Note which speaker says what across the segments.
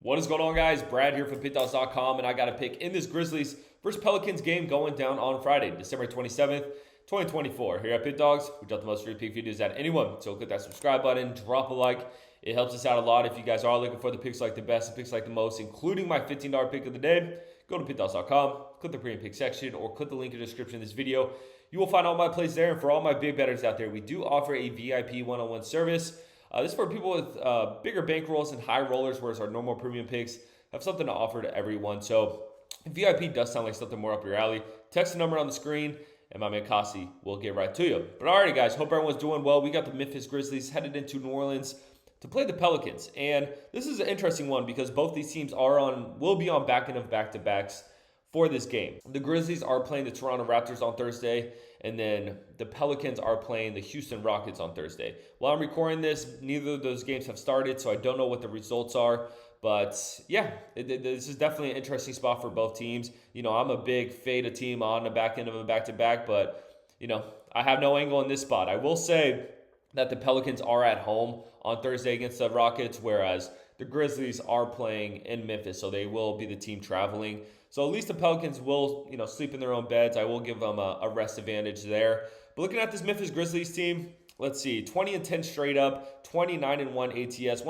Speaker 1: What is going on, guys? Brad here from Pickdawgz.com, and I got a pick in this Grizzlies versus Pelicans game going down on Friday, December 27th, 2024. Here at Pick Dawgz, we drop the most free pick videos at anyone. So click that subscribe button, drop a like. It helps us out a lot. If you guys are looking for the picks like the best, the picks like the most, including my $15 pick of the day, go to Pickdawgz.com, click the premium pick section, or click the link in the description of this video. You will find all my plays there. And for all my big bettors out there, we do offer a VIP one-on-one service. This is for people with bigger bankrolls and high rollers, whereas our normal premium picks have something to offer to everyone. So VIP does sound like something more up your alley. Text the number on the screen, and my man Kasi will get right to you. But alrighty, guys, hope everyone's doing well. We got the Memphis Grizzlies headed into New Orleans to play the Pelicans. And this is an interesting one because both these teams will be on back end of back-to-backs for this game. The Grizzlies are playing the Toronto Raptors on Thursday, and then the Pelicans are playing the Houston Rockets on Thursday. While I'm recording this, neither of those games have started, so I don't know what the results are. But yeah, this is definitely an interesting spot for both teams. You know, I'm a big fade a team on the back end of a back-to-back, but, you know, I have no angle in this spot. I will say that the Pelicans are at home on Thursday against the Rockets, whereas the Grizzlies are playing in Memphis, so they will be the team traveling. So at least the Pelicans will, sleep in their own beds. I will give them a rest advantage there. But looking at this Memphis Grizzlies team, let's see, 20-10 straight up, 29-1 ATS.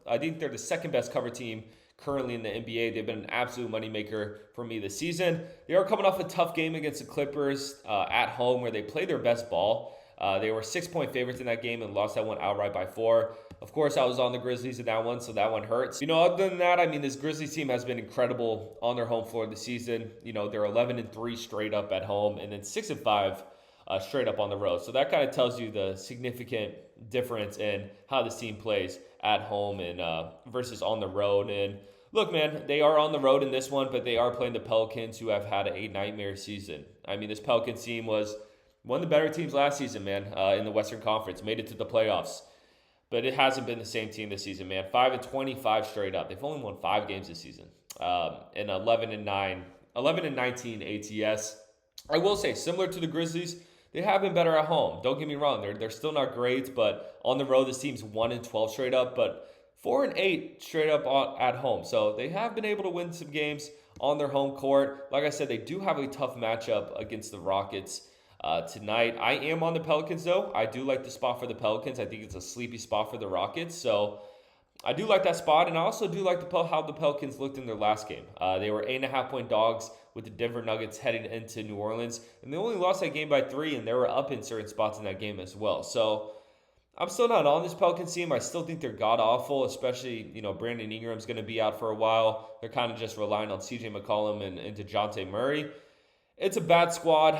Speaker 1: I think they're the second best cover team currently in the NBA. They've been an absolute moneymaker for me this season. They are coming off a tough game against the Clippers at home where they play their best ball. They were 6-point favorites in that game and lost that one outright by 4. Of course, I was on the Grizzlies in that one, so that one hurts. Other than that, this Grizzlies team has been incredible on their home floor this season. They're 11-3 straight up at home and then 6-5 straight up on the road. So that kind of tells you the significant difference in how this team plays at home and versus on the road. And look, man, they are on the road in this one, but they are playing the Pelicans, who have had a nightmare season. This Pelicans team was one of the better teams last season, man, in the Western Conference. Made it to the playoffs. But it hasn't been the same team this season, man. 5-25 straight up. They've only won 5 games this season. And 11-19 ATS. I will say, similar to the Grizzlies, they have been better at home. Don't get me wrong. They're still not great, but on the road, this team's 1-12 straight up, but 4-8 straight up at home. So they have been able to win some games on their home court. Like I said, they do have a tough matchup against the Rockets tonight. I am on the Pelicans, though. I do like the spot for the Pelicans. I think it's a sleepy spot for the Rockets. So I do like that spot, and I also do like how the Pelicans looked in their last game. They were 8.5-point dogs with the Denver Nuggets heading into New Orleans, and they only lost that game by 3, and they were up in certain spots in that game as well. So I'm still not on this Pelicans team. I still think they're god-awful, especially, Brandon Ingram's going to be out for a while. They're kind of just relying on CJ McCollum and DeJounte Murray. It's a bad squad,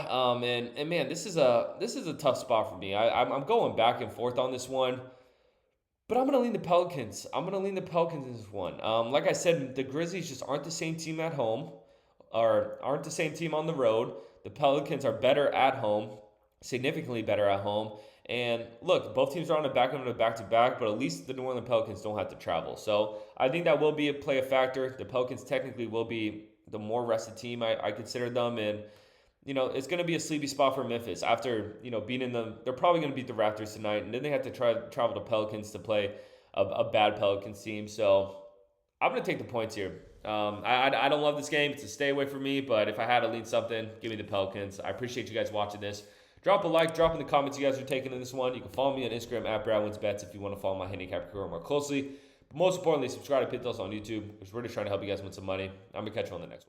Speaker 1: and man, this is a tough spot for me. I'm going back and forth on this one, but I'm going to lean the Pelicans. I'm going to lean the Pelicans in this one. Like I said, the Grizzlies just aren't the same team at home, or aren't the same team on the road. The Pelicans are better at home, significantly better at home. And look, both teams are on the back end of a back-to-back, but at least the New Orleans Pelicans don't have to travel. So I think that will play a factor. The Pelicans technically will be the more rested team, I consider them. And, it's going to be a sleepy spot for Memphis. After, beating them, they're probably going to beat the Raptors tonight. And then they have to travel to Pelicans to play a bad Pelicans team. So I'm going to take the points here. I don't love this game. It's a stay away from me. But if I had to lean something, give me the Pelicans. I appreciate you guys watching this. Drop a like. Drop in the comments you guys are taking in this one. You can follow me on Instagram at BradWinsBets if you want to follow my Handicapper career more closely. But most importantly, subscribe to Pick Dawgz on YouTube. We're really trying to help you guys win some money. I'm going to catch you on the next one.